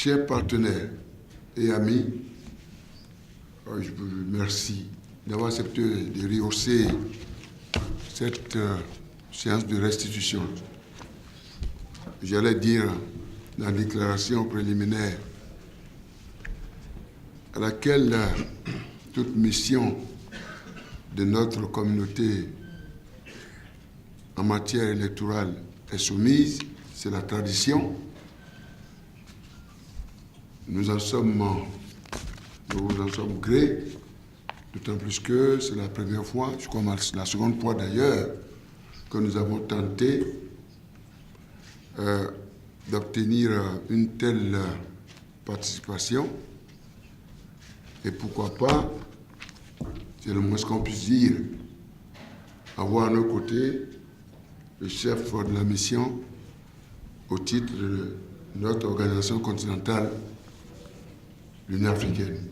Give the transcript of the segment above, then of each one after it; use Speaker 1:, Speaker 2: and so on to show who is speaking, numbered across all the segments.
Speaker 1: Chers partenaires et amis, je vous remercie d'avoir accepté de rehausser cette séance de restitution. J'allais dire la déclaration préliminaire à laquelle toute mission de notre communauté en matière électorale est soumise, c'est la tradition. Nous vous en sommes gré, d'autant plus que c'est la première fois, je crois la seconde fois d'ailleurs, que nous avons tenté d'obtenir une telle participation. Et pourquoi pas, c'est le moins qu'on puisse dire, avoir à nos côtés le chef de la mission au titre de notre organisation continentale, l'Union africaine.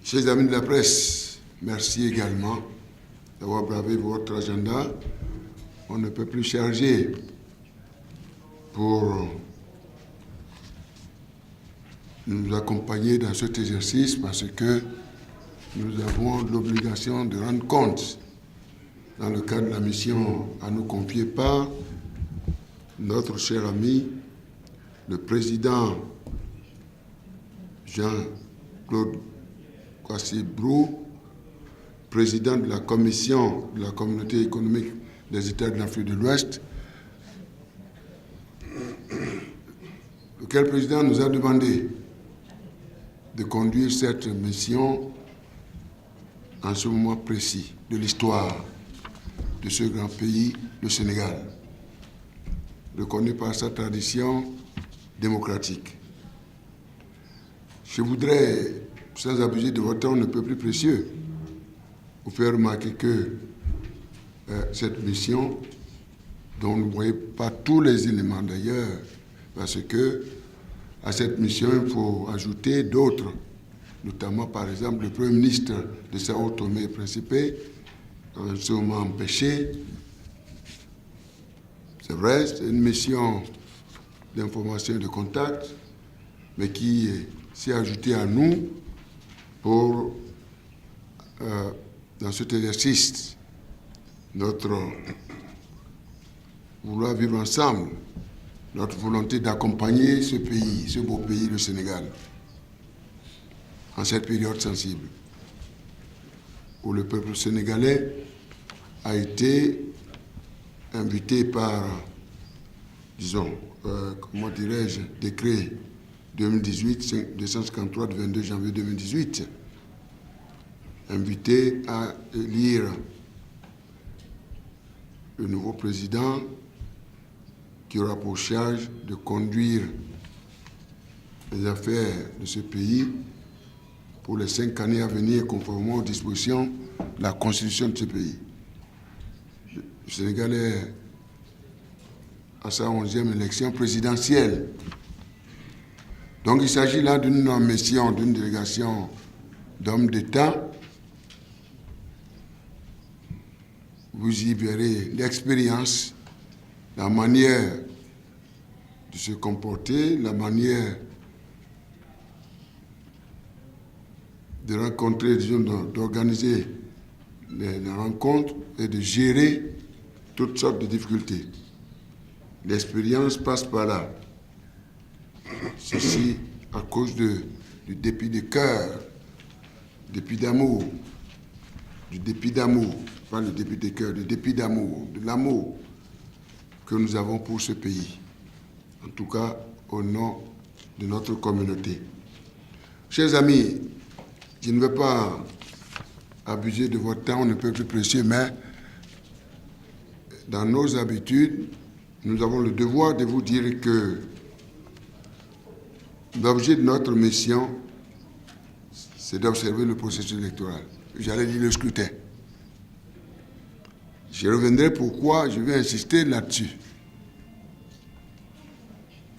Speaker 1: Chers amis de la presse, merci également d'avoir bravé votre agenda. On ne peut plus charger pour nous accompagner dans cet exercice parce que nous avons l'obligation de rendre compte dans le cadre de la mission à nous confier par notre cher ami, le président Jean-Claude Kwasi-Brou, président de la commission de la communauté économique des États de l'Afrique de l'Ouest, lequel président nous a demandé de conduire cette mission en ce moment précis de l'histoire de ce grand pays, le Sénégal, reconnu par sa tradition démocratique. Je voudrais, sans abuser de votre temps, un peu plus précieux, vous faire remarquer que cette mission, dont vous ne voyez pas tous les éléments d'ailleurs, parce que à cette mission, il faut ajouter d'autres, notamment par exemple le Premier ministre de Sao Tomé et Principe, en ce moment empêché. C'est vrai, c'est une mission d'information et de contact, mais qui s'est ajoutée à nous pour, dans cet exercice, notre vouloir vivre ensemble, notre volonté d'accompagner ce pays, ce beau pays, le Sénégal, en cette période sensible, où le peuple sénégalais a été invité par, disons, comment dirais-je, décret 2018-253 du 22 janvier 2018, invité à élire le nouveau président qui aura pour charge de conduire les affaires de ce pays pour les 5 années à venir, conformément aux dispositions de la Constitution de ce pays. Le Sénégal est à sa 11e élection présidentielle. Donc il s'agit là d'une mission, d'une délégation d'hommes d'État. Vous y verrez l'expérience, la manière de se comporter, la manière de rencontrer, disons, d'organiser les rencontres et de gérer toutes sortes de difficultés. L'expérience passe par là. Ceci à cause du dépit de cœur, dépit d'amour, du dépit d'amour, pas le dépit de cœur, le dépit d'amour, de l'amour que nous avons pour ce pays, en tout cas au nom de notre communauté. Chers amis, je ne veux pas abuser de votre temps, on ne peut plus précieux, mais dans nos habitudes, nous avons le devoir de vous dire que l'objet de notre mission, c'est d'observer le processus électoral. J'allais dire le scrutin. Je reviendrai pourquoi je vais insister là-dessus.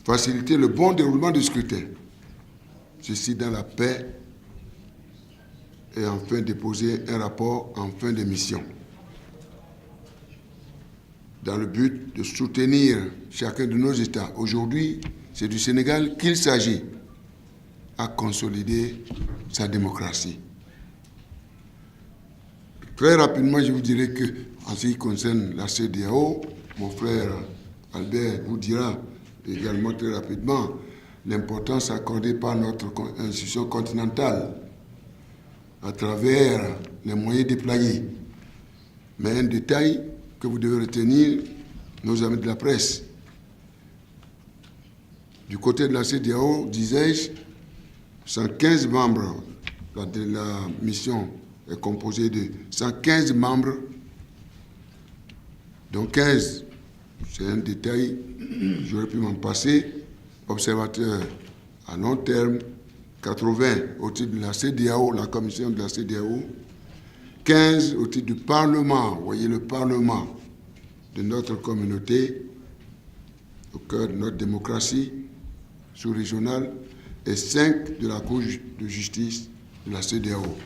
Speaker 1: Faciliter le bon déroulement du scrutin. Ceci dans la paix et enfin déposer un rapport en fin de mission. Dans le but de soutenir chacun de nos États. Aujourd'hui, c'est du Sénégal qu'il s'agit à consolider sa démocratie. Très rapidement, je vous dirai que, en ce qui concerne la CEDEAO, mon frère Albert vous dira également très rapidement l'importance accordée par notre institution continentale à travers les moyens déployés. Mais un détail que vous devez retenir, nos amis de la presse. Du côté de la CEDEAO, disais-je, 115 membres, la mission est composée de 115 membres, dont 15, c'est un détail, j'aurais pu m'en passer, observateurs à long terme, 80 au titre de la CEDEAO, la commission de la CEDEAO, 15 au titre du Parlement, vous voyez le Parlement de notre communauté, au cœur de notre démocratie sous-régionale, et 5 de la Cour de justice de la CEDEAO.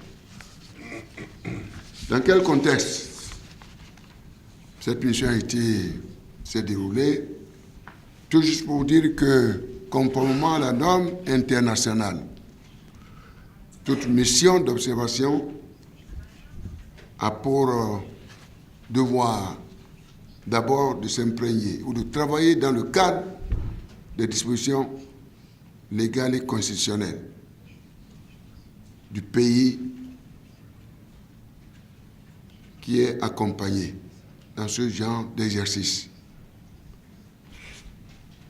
Speaker 1: Dans quel contexte cette mission s'est déroulée? Tout juste pour vous dire que, conformément à la norme internationale, toute mission d'observation a pour devoir d'abord de s'imprégner ou de travailler dans le cadre des dispositions légales et constitutionnelles du pays qui est accompagné dans ce genre d'exercice.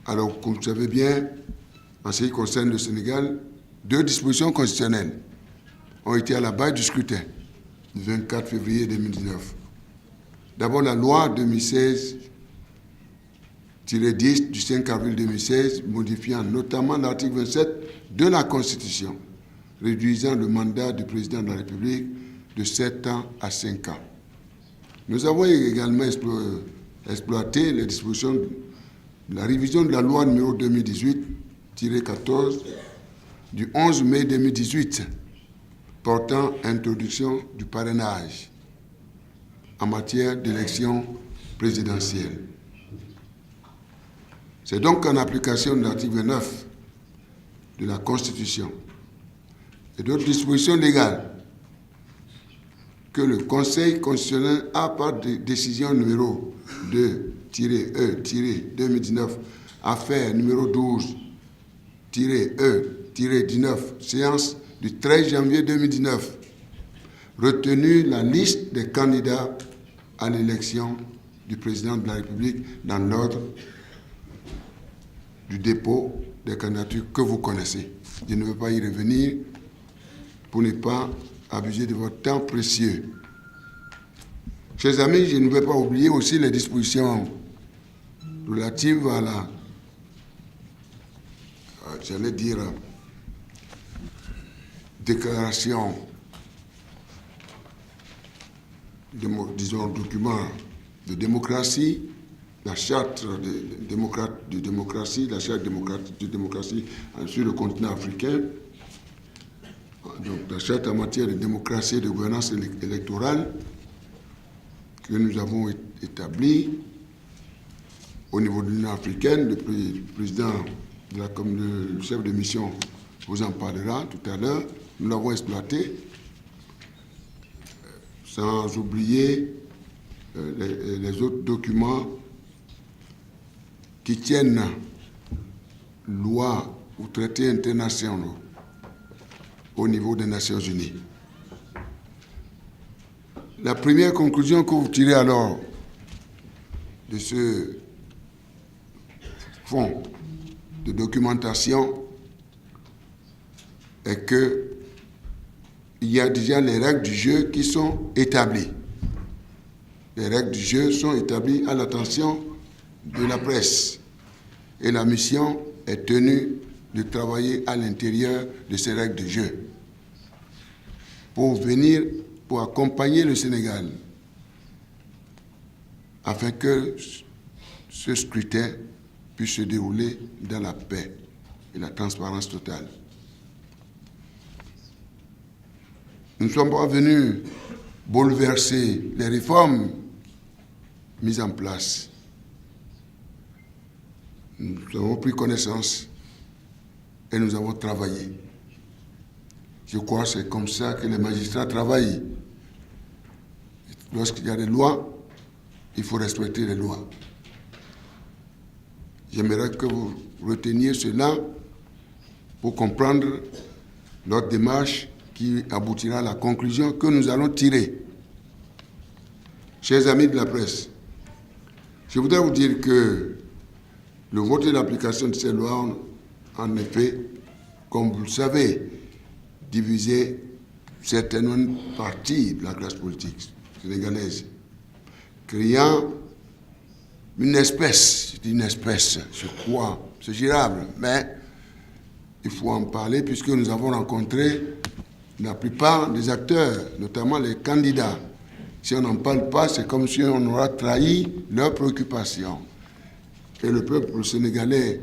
Speaker 1: Alors, comme vous le savez bien, en ce qui concerne le Sénégal, 2 dispositions constitutionnelles ont été à la base du scrutin du 24 février 2019. D'abord, la loi 2016-10 du 5 avril 2016, modifiant notamment l'article 27 de la Constitution, réduisant le mandat du président de la République de 7 ans à 5 ans. Nous avons également exploité les dispositions de la révision de la loi numéro 2018-14 du 11 mai 2018 portant introduction du parrainage en matière d'élection présidentielle. C'est donc en application de l'article 29 de la Constitution et d'autres dispositions légales que le Conseil constitutionnel a, par décision numéro 2-E-2019, affaire numéro 12-E-19, séance du 13 janvier 2019, retenu la liste des candidats à l'élection du président de la République dans l'ordre du dépôt des candidatures que vous connaissez. Je ne veux pas y revenir pour ne pas abuser de votre temps précieux. Chers amis, je ne vais pas oublier aussi les dispositions relatives à la, déclaration, disons, document de démocratie, la charte de démocratie, la charte de démocratie sur le continent africain, donc la charte en matière de démocratie et de gouvernance électorale que nous avons établie au niveau de l'Union africaine. Le président, le chef de mission vous en parlera tout à l'heure. Nous l'avons exploité, sans oublier les autres documents qui tiennent loi ou traités internationaux au niveau des Nations Unies. La première conclusion que vous tirez alors de ce fonds de documentation est qu'il y a déjà les règles du jeu qui sont établies. Les règles du jeu sont établies à l'attention de la presse et la mission est tenue de travailler à l'intérieur de ces règles de jeu pour accompagner le Sénégal afin que ce scrutin puisse se dérouler dans la paix et la transparence totale. Nous ne sommes pas venus bouleverser les réformes mises en place. Nous avons pris connaissance et nous avons travaillé. Je crois que c'est comme ça que les magistrats travaillent. Lorsqu'il y a des lois, il faut respecter les lois. J'aimerais que vous reteniez cela pour comprendre notre démarche qui aboutira à la conclusion que nous allons tirer. Chers amis de la presse, je voudrais vous dire que le vote et l'application de ces lois ont en effet, comme vous le savez, divisé certaines parties de la classe politique sénégalaise, créant une espèce, je crois, c'est gérable, mais il faut en parler puisque nous avons rencontré la plupart des acteurs, notamment les candidats. Si on n'en parle pas, c'est comme si on aura trahi leurs préoccupations. Et le peuple sénégalais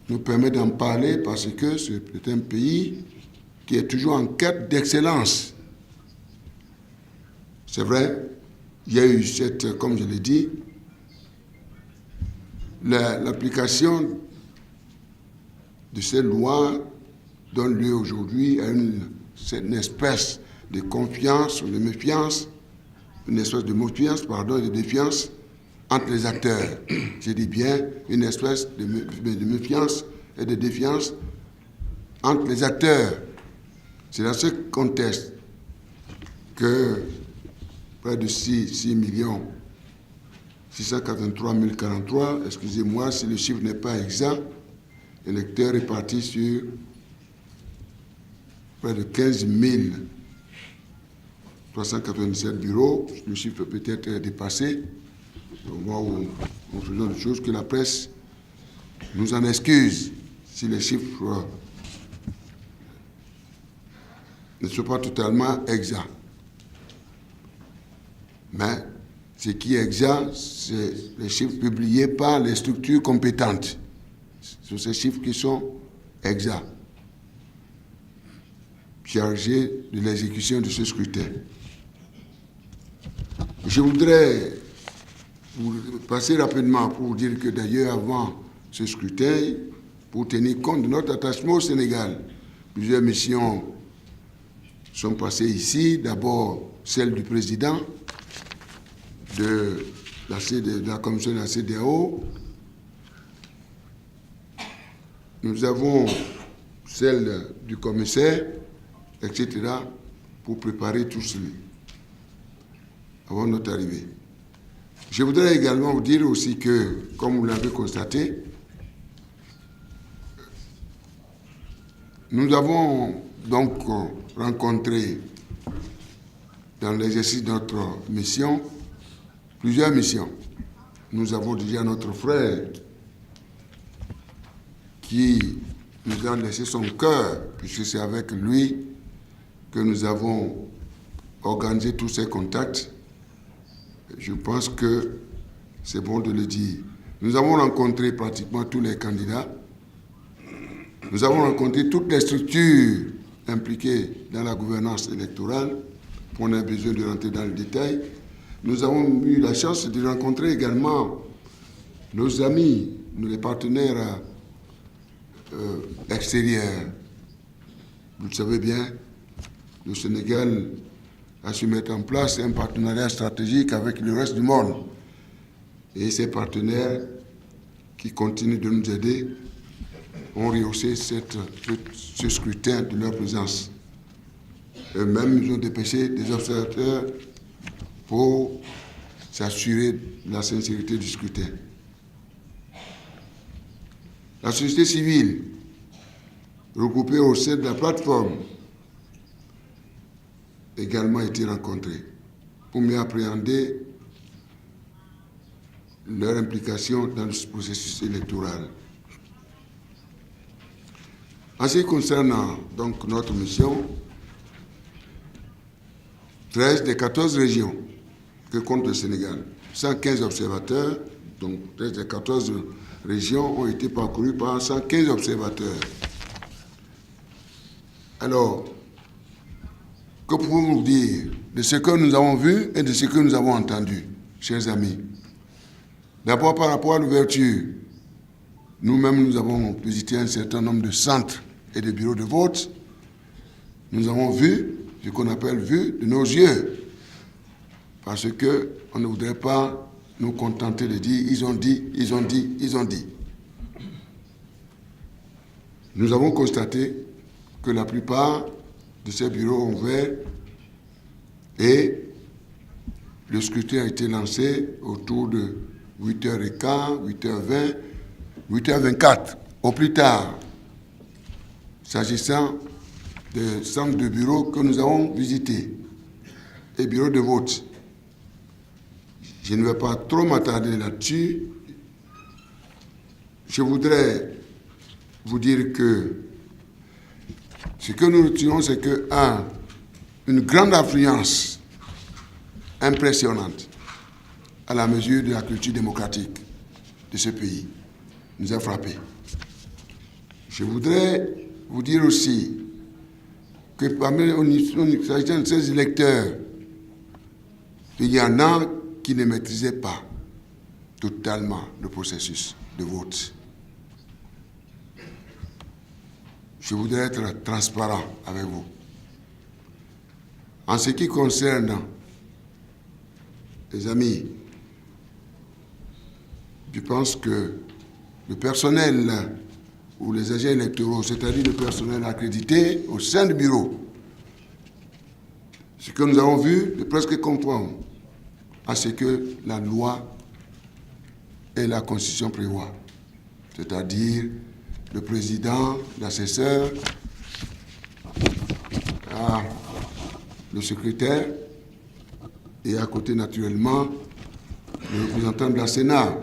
Speaker 1: nous permet d'en parler parce que c'est un pays qui est toujours en quête d'excellence. C'est vrai, il y a eu cette, comme je l'ai dit, l'application de ces lois donne lieu aujourd'hui à une espèce de confiance ou de méfiance, et de défiance entre les acteurs. Je dis bien une espèce de méfiance et de défiance entre les acteurs. C'est dans ce contexte que près de 6 683 043, excusez-moi si le chiffre n'est pas exact, électeurs répartis sur près de 15 397 bureaux. Le chiffre peut être dépassé au moment où nous faisons des choses que la presse nous en excuse si les chiffres ne sont pas totalement exacts. Mais ce qui est exact, c'est les chiffres publiés par les structures compétentes. Ce sont ces chiffres qui sont exacts, chargés de l'exécution de ce scrutin. Je voudrais vous passer rapidement pour vous dire que d'ailleurs, avant ce scrutin, pour tenir compte de notre attachement au Sénégal, plusieurs missions sont passées ici. D'abord, celle du président de la commission de la CEDEAO. Nous avons celle du commissaire, etc., pour préparer tout cela avant notre arrivée. Je voudrais également vous dire aussi que, comme vous l'avez constaté, nous avons donc rencontré dans l'exercice de notre mission plusieurs missions. Nous avons déjà notre frère qui nous a laissé son cœur, puisque c'est avec lui que nous avons organisé tous ces contacts. Je pense que c'est bon de le dire. Nous avons rencontré pratiquement tous les candidats. Nous avons rencontré toutes les structures impliquées dans la gouvernance électorale. On a besoin de rentrer dans le détail. Nous avons eu la chance de rencontrer également nos amis, les partenaires extérieurs. Vous le savez bien, le Sénégal a su mettre en place un partenariat stratégique avec le reste du monde. Et ces partenaires qui continuent de nous aider ont rehaussé ce scrutin de leur présence. Eux-mêmes, ils ont dépêché des observateurs pour s'assurer de la sincérité du scrutin. La société civile, regroupée au sein de la plateforme, a également été rencontrée pour mieux appréhender leur implication dans le processus électoral. En ce qui concerne donc notre mission, 13 des 14 régions que compte le Sénégal, 115 observateurs, donc 13 des 14 régions ont été parcourues par 115 observateurs. Alors, que pouvons-nous dire de ce que nous avons vu et de ce que nous avons entendu, chers amis? D'abord, par rapport à l'ouverture Nous-mêmes, nous avons visité un certain nombre de centres et de bureaux de vote. Nous avons vu ce qu'on appelle vu de nos yeux. Parce qu'on ne voudrait pas nous contenter de dire ils ont dit, ils ont dit, ils ont dit. Nous avons constaté que la plupart de ces bureaux ont ouvert et le scrutin a été lancé autour de 8h15, 8h20, 8h24, au plus tard, s'agissant des centres de bureaux que nous avons visités et bureaux de vote. Je ne vais pas trop m'attarder là-dessus. Je voudrais vous dire que ce que nous retenons, c'est que, une grande affluence impressionnante à la mesure de la culture démocratique de ce pays nous a frappés. Je voudrais vous dire aussi que parmi ces électeurs, il y en a qui ne maîtrisaient pas totalement le processus de vote. Je voudrais être transparent avec vous. En ce qui concerne les amis, je pense que le personnel ou les agents électoraux, c'est-à-dire le personnel accrédité au sein du bureau, ce que nous avons vu est presque conforme à ce que la loi et la Constitution prévoient, c'est-à-dire le président, l'assesseur, le secrétaire et à côté naturellement le représentant de la Sénat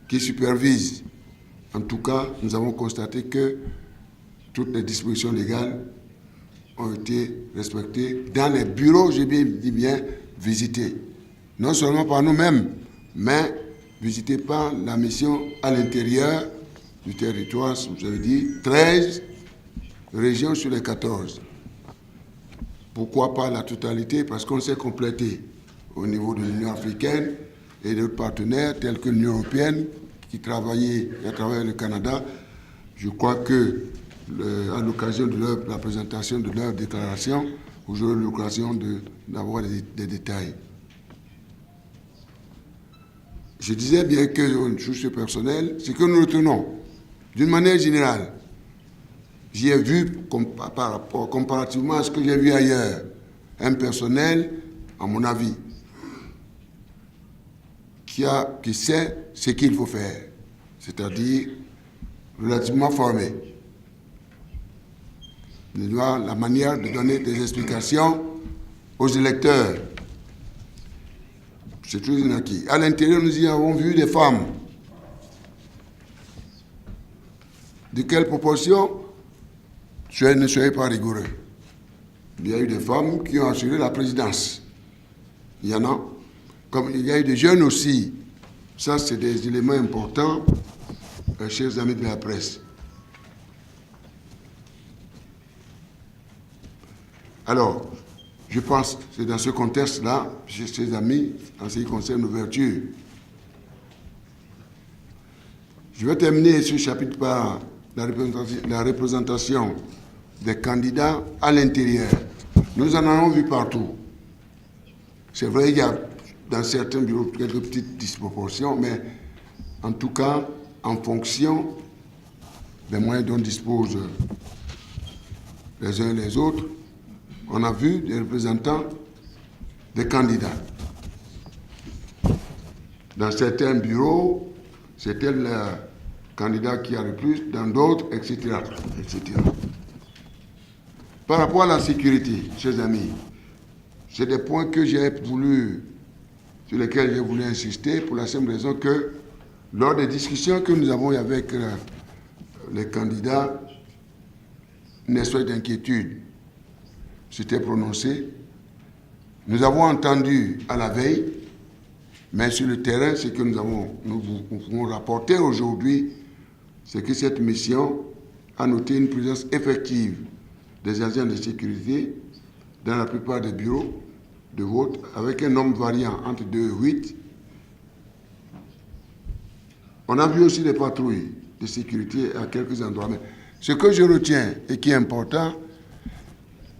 Speaker 1: qui supervise. En tout cas, nous avons constaté que toutes les dispositions légales ont été respectées dans les bureaux, j'ai dit bien, visités. Non seulement par nous-mêmes, mais visités par la mission à l'intérieur du territoire, vous avez dit, 13 régions sur les 14. Pourquoi pas la totalité? Parce qu'on s'est complété au niveau de l'Union africaine et d'autres partenaires tels que l'Union européenne qui travaillaient à travers le Canada. Je crois que à l'occasion de la présentation de leur déclaration, vous aurez l'occasion d'avoir des détails. Je disais bien que sur ce personnel, ce que nous retenons, d'une manière générale, j'y ai vu, comparativement à ce que j'ai vu ailleurs, un personnel, à mon avis, qui sait ce qu'il faut faire, c'est-à-dire relativement formé. La manière de donner des explications aux électeurs, c'est tout un acquis. À l'intérieur, nous y avons vu des femmes. De quelle proportion? Ne soyez pas rigoureux. Il y a eu des femmes qui ont assuré la présidence. Il y en a. Comme il y a eu des jeunes aussi. Ça, c'est des éléments importants, chers amis de la presse. Alors, je pense que c'est dans ce contexte-là, chers amis, en ce qui concerne l'ouverture. Je vais terminer ce chapitre par la représentation des candidats à l'intérieur. Nous en avons vu partout. C'est vrai, il y a dans certains bureaux quelques petites disproportions, mais en tout cas, en fonction des moyens dont disposent les uns et les autres, on a vu des représentants des candidats. Dans certains bureaux, c'était le candidat qui a le plus, dans d'autres, etc., etc. Par rapport à la sécurité, chers amis, c'est des points que sur lesquels j'ai voulu insister pour la simple raison que lors des discussions que nous avons eues avec les candidats, n'est-ce pas d'inquiétude s'était prononcé. Nous avons entendu à la veille, mais sur le terrain, ce que nous pouvons rapporter aujourd'hui, c'est que cette mission a noté une présence effective des agents de sécurité dans la plupart des bureaux de vote, avec un nombre variant entre 2 et 8. On a vu aussi des patrouilles de sécurité à quelques endroits. Mais ce que je retiens et qui est important,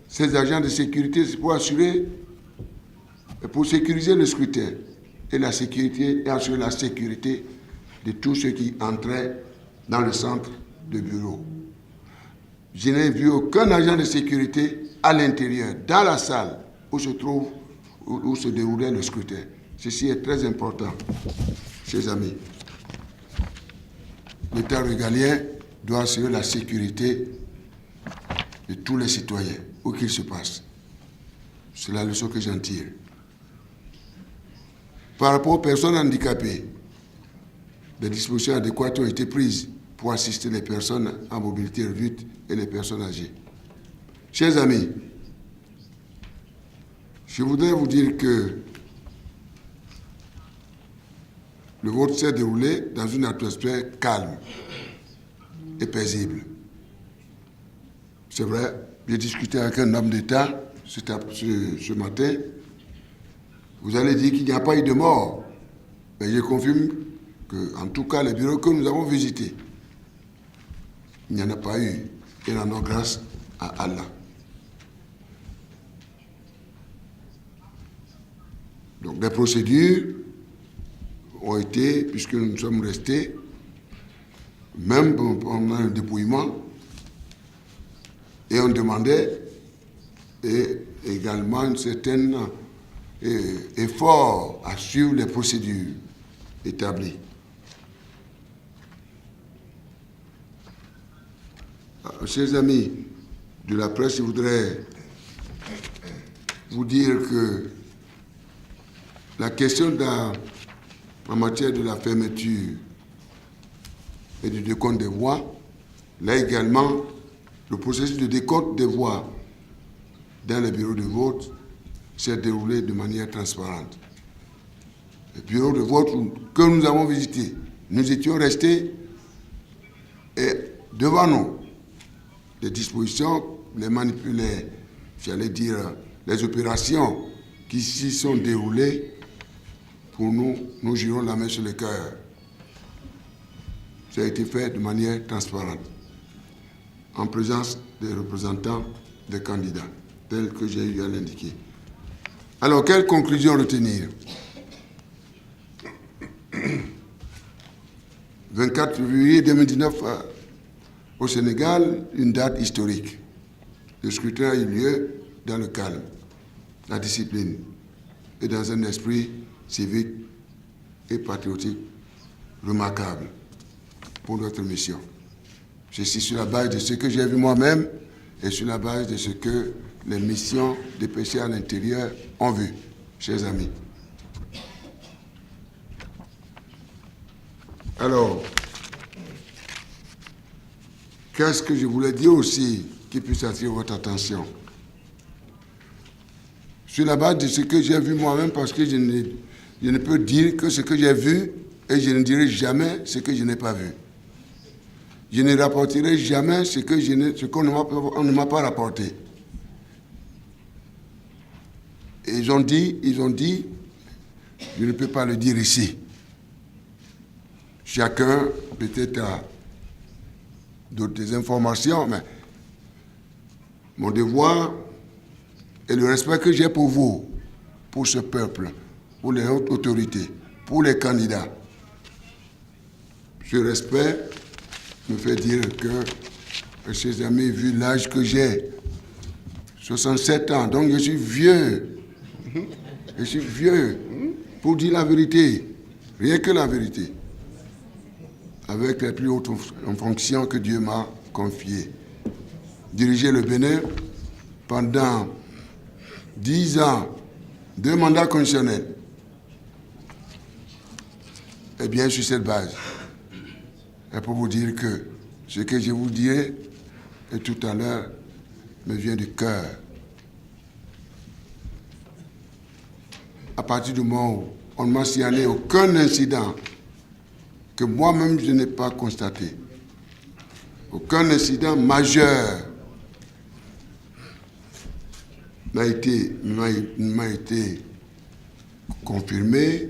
Speaker 1: ces agents de sécurité, c'est pour assurer, pour sécuriser le scrutin et la sécurité, et assurer la sécurité de tous ceux qui entraient dans le centre de bureau. Je n'ai vu aucun agent de sécurité à l'intérieur, dans la salle où se déroulait le scrutin. Ceci est très important, chers amis. L'État régalien doit assurer la sécurité de tous les citoyens, où qu'il se passe. C'est la leçon que j'en tire. Par rapport aux personnes handicapées, des dispositions adéquates ont été prises pour assister les personnes en mobilité réduite et les personnes âgées. Chers amis, je voudrais vous dire que le vote s'est déroulé dans une atmosphère calme et paisible. C'est vrai, j'ai discuté avec un homme d'État ce matin. Vous allez dire qu'il n'y a pas eu de mort. Mais je confirme que, en tout cas, les bureaux que nous avons visités, il n'y en a pas eu. Et rendons grâce à Allah. Donc, des procédures ont été, puisque nous sommes restés, même pendant le dépouillement, et on demandait et également un certain effort à suivre les procédures établies. Chers amis de la presse, je voudrais vous dire que la question en matière de la fermeture et du décompte des voix, là également, le processus de décompte des voix dans les bureaux de vote s'est déroulé de manière transparente. Les bureaux de vote que nous avons visités, nous étions restés et devant nous, les dispositions, les opérations qui s'y sont déroulées, pour nous, nous jurons la main sur le cœur. Ça a été fait de manière transparente, en présence des représentants des candidats, tel que j'ai eu à l'indiquer. Alors, quelle conclusion retenir? 24 février 2019, au Sénégal, une date historique. Le scrutin a eu lieu dans le calme, la discipline et dans un esprit civique et patriotique remarquable pour notre mission. Ceci sur la base de ce que j'ai vu moi-même et sur la base de ce que les missions dépêchées à l'intérieur ont vu, chers amis. Alors, qu'est-ce que je voulais dire aussi qui puisse attirer votre attention? Sur la base de ce que j'ai vu moi-même, parce que je ne peux dire que ce que j'ai vu et je ne dirai jamais ce que je n'ai pas vu. Je ne rapporterai jamais ce qu'on ne m'a pas rapporté. Et ils ont dit, je ne peux pas le dire ici. Chacun peut-être a d'autres informations, mais mon devoir et le respect que j'ai pour vous, pour ce peuple, pour les hautes autorités, pour les candidats, ce respect me fait dire que, chers amis, vu l'âge que j'ai, 67 ans, donc je suis vieux. Je suis vieux pour dire la vérité, rien que la vérité, avec les plus hautes fonctions que Dieu m'a confiées. Diriger le Bénin pendant 10 ans, 2 mandats constitutionnels. Eh bien, sur cette base, et pour vous dire que ce que je vous dirai et tout à l'heure me vient du cœur. À partir du moment où on ne m'a signalé aucun incident que moi-même je n'ai pas constaté, aucun incident majeur m'a été confirmé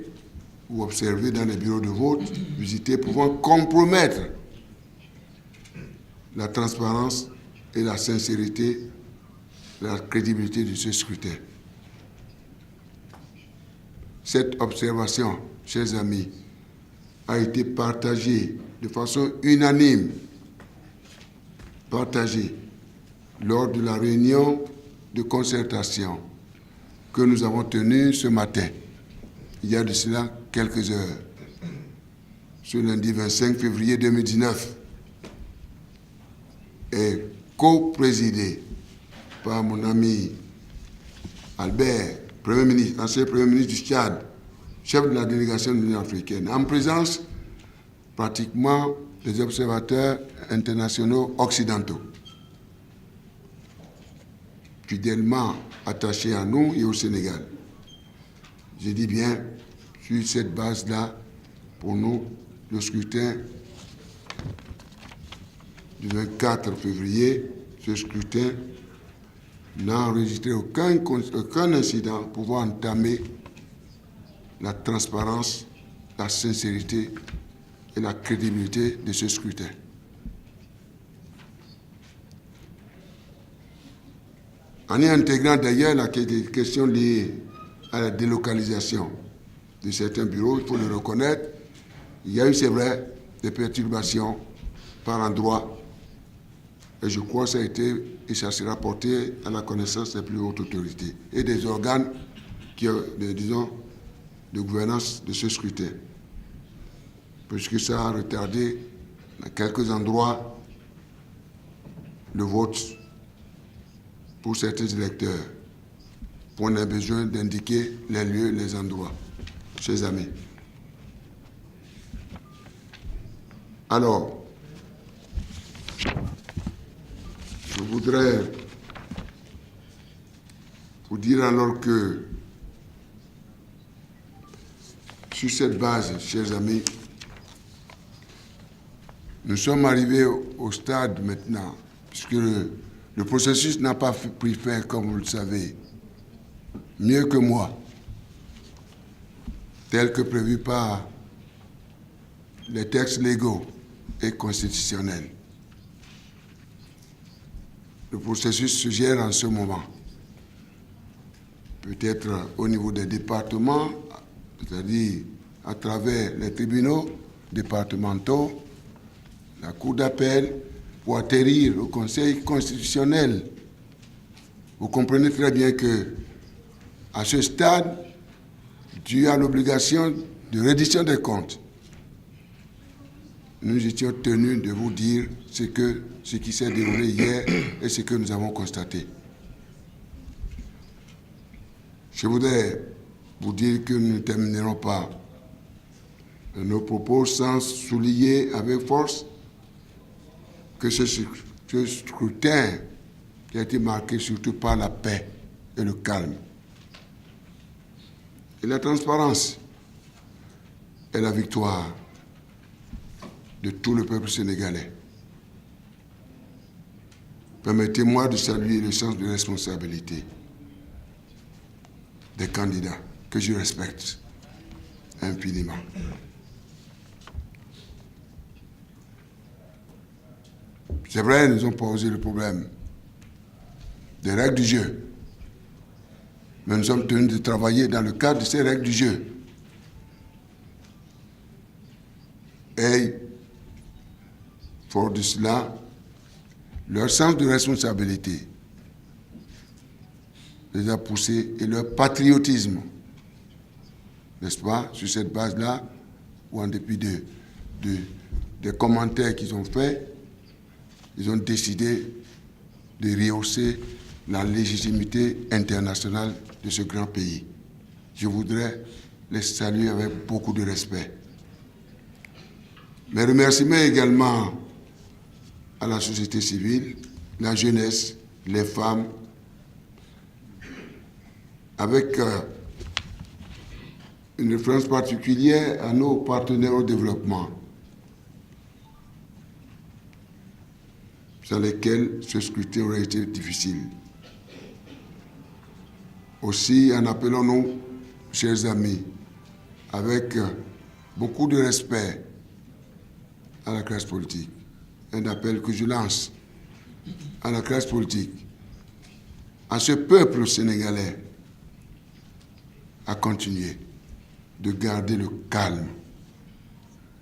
Speaker 1: ou observer dans les bureaux de vote, visiter, pouvant compromettre la transparence et la sincérité, la crédibilité de ce scrutin. Cette observation, chers amis, a été partagée de façon unanime, partagée lors de la réunion de concertation que nous avons tenue ce matin, il y a de cela quelques heures, ce lundi 25 février 2019, est co-présidée par mon ami Albert, Premier ministre, ancien Premier ministre du Tchad, chef de la délégation de l'Union africaine, en présence pratiquement des observateurs internationaux occidentaux, fidèlement attachés à nous et au Sénégal. Je dis bien, sur cette base-là, pour nous, le scrutin du 24 février, ce scrutin n'a enregistré aucun incident pouvant entamer la transparence, la sincérité et la crédibilité de ce scrutin. En y intégrant d'ailleurs la question liée à la délocalisation de certains bureaux, il faut le reconnaître, il y a eu, c'est vrai, des perturbations par endroits, et je crois que ça a été et ça sera porté à la connaissance des plus hautes autorités et des organes qui, disons, de gouvernance de ce scrutin, puisque ça a retardé à quelques endroits le vote pour certains électeurs. On a besoin d'indiquer les lieux, les endroits, chers amis. Alors, je voudrais vous dire alors que, sur cette base, chers amis, nous sommes arrivés au stade maintenant, puisque le processus n'a pas pris fin, comme vous le savez, mieux que moi, tel que prévu par les textes légaux et constitutionnels. Le processus se gère en ce moment. Peut-être au niveau des départements, c'est-à-dire à travers les tribunaux départementaux, la Cour d'appel, pour atterrir au Conseil constitutionnel. Vous comprenez très bien que, à ce stade, dû à l'obligation de reddition des comptes, nous étions tenus de vous dire ce qui s'est déroulé hier et ce que nous avons constaté. Je voudrais vous dire que nous ne terminerons pas nos propos sans souligner avec force que ce scrutin qui a été marqué surtout par la paix et le calme et la transparence est la victoire de tout le peuple sénégalais. Permettez-moi de saluer le sens de responsabilité des candidats que je respecte infiniment. C'est vrai, nous avons posé le problème des règles du jeu, mais nous sommes tenus de travailler dans le cadre de ces règles du jeu. Et, fort de cela, leur sens de responsabilité les a poussés et leur patriotisme, n'est-ce pas, sur cette base-là, ou en dépit des commentaires qu'ils ont faits, ils ont décidé de rehausser la légitimité internationale de ce grand pays. Je voudrais les saluer avec beaucoup de respect. Mes remerciements également à la société civile, la jeunesse, les femmes, avec une référence particulière à nos partenaires au développement, sans lesquels ce scrutin aurait été difficile. Aussi, en appelant nous, chers amis, avec beaucoup de respect à la classe politique. Un appel que je lance à la classe politique, à ce peuple sénégalais, à continuer de garder le calme.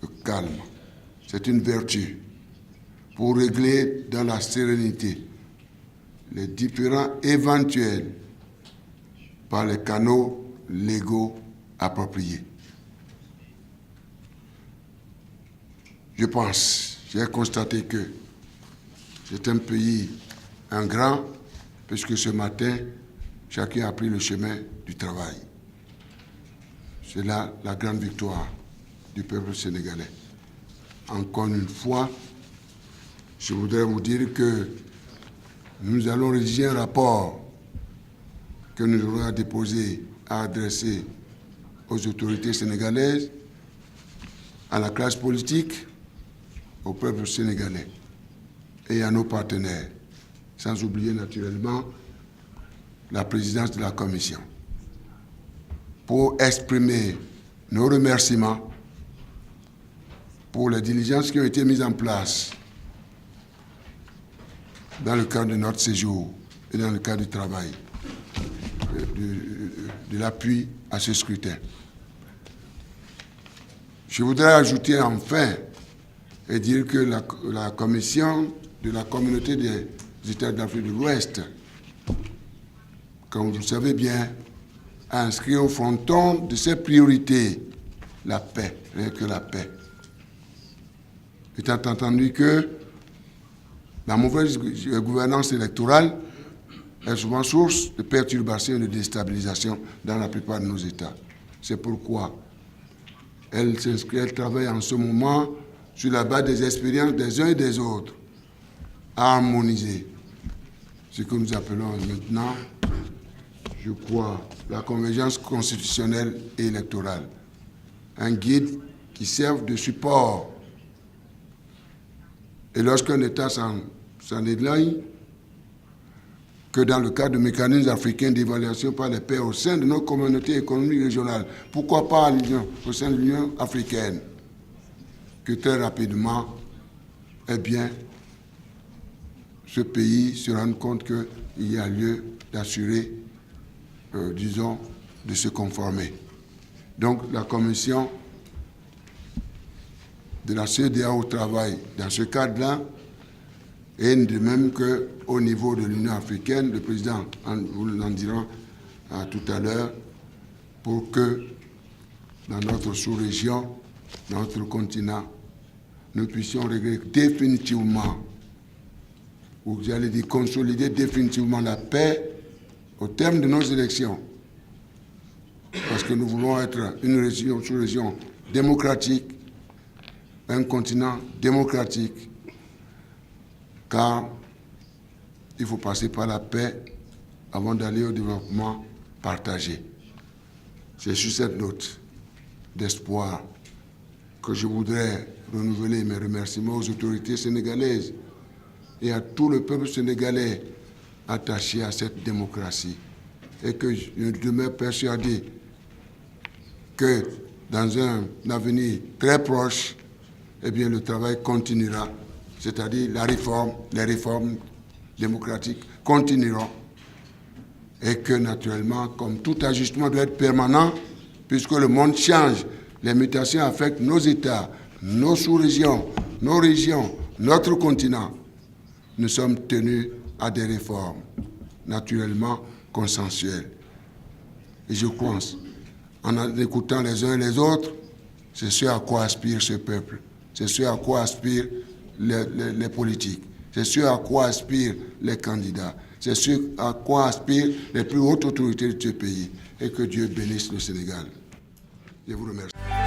Speaker 1: Le calme, c'est une vertu pour régler dans la sérénité les différends éventuels par les canaux légaux appropriés. Je pense, j'ai constaté que c'est un pays ingrat, puisque ce matin, chacun a pris le chemin du travail. C'est là la grande victoire du peuple sénégalais. Encore une fois, je voudrais vous dire que nous allons rédiger un rapport que nous aurons à déposer, à adresser aux autorités sénégalaises, à la classe politique, au peuple sénégalais et à nos partenaires, sans oublier naturellement la présidence de la Commission, pour exprimer nos remerciements pour les diligences qui ont été mises en place dans le cadre de notre séjour et dans le cadre du travail, de l'appui à ce scrutin. Je voudrais ajouter enfin et dire que la Commission de la communauté des États d'Afrique de l'Ouest, comme vous le savez bien, a inscrit au fronton de ses priorités la paix, rien que la paix. Étant entendu que la mauvaise gouvernance électorale est souvent source de perturbations et de déstabilisation dans la plupart de nos États. C'est pourquoi elle travaille en ce moment sur la base des expériences des uns et des autres, à harmoniser ce que nous appelons maintenant, je crois, la convergence constitutionnelle et électorale. Un guide qui serve de support. Et lorsqu'un État s'en éloigne, que dans le cadre de mécanismes africains d'évaluation par les pairs au sein de nos communautés économiques régionales, pourquoi pas au sein de l'Union africaine, que très rapidement, eh bien, ce pays se rende compte qu'il y a lieu d'assurer, disons, de se conformer. Donc la Commission de la CEDEAO au travail dans ce cadre-là, et de même qu'au niveau de l'Union africaine, le président vous l'en dira tout à l'heure, pour que dans notre sous-région, dans notre continent, nous puissions régler définitivement, ou j'allais dire consolider définitivement la paix au terme de nos élections. Parce que nous voulons être une région, sous-région démocratique, un continent démocratique, car il faut passer par la paix avant d'aller au développement partagé. C'est sur cette note d'espoir que je voudrais renouveler mes remerciements aux autorités sénégalaises et à tout le peuple sénégalais attaché à cette démocratie. Et que je demeure persuadé que dans un avenir très proche, eh bien, le travail continuera, c'est-à-dire les réformes démocratiques continueront. Et que naturellement, comme tout ajustement doit être permanent, puisque le monde change, les mutations affectent nos États, nos sous-régions, nos régions, notre continent. Nous sommes tenus à des réformes, naturellement consensuelles. Et je pense, en écoutant les uns et les autres, c'est ce à quoi aspire ce peuple, c'est ce à quoi aspirent les politiques, c'est ce à quoi aspirent les candidats, c'est ce à quoi aspirent les plus hautes autorités de ce pays. Et que Dieu bénisse le Sénégal. Je vous remercie.